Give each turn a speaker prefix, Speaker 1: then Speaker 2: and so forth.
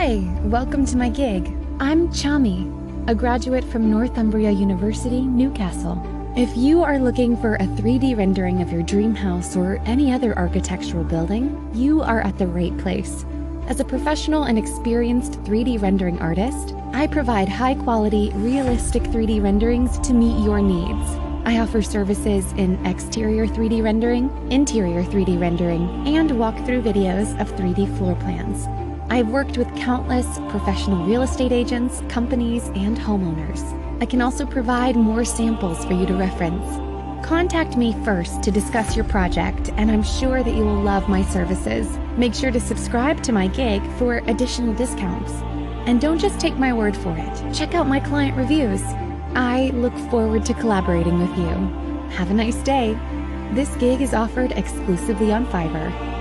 Speaker 1: Hi, welcome to my gig. I'm Chami, a graduate from Northumbria University, Newcastle. If you are looking for a 3D rendering of your dream house or any other architectural building, you are at the right place. As a professional and experienced 3D rendering artist, I provide high-quality, realistic 3D renderings to meet your needs. I offer services in exterior 3D rendering, interior 3D rendering, and walkthrough videos of 3D floor plans. I've worked with countless professional real estate agents, companies, and homeowners. I can also provide more samples for you to reference. Contact me first to discuss your project, and I'm sure that you will love my services. Make sure to subscribe to my gig for additional discounts. And don't just take my word for it. Check out my client reviews. I look forward to collaborating with you. Have a nice day. This gig is offered exclusively on Fiverr.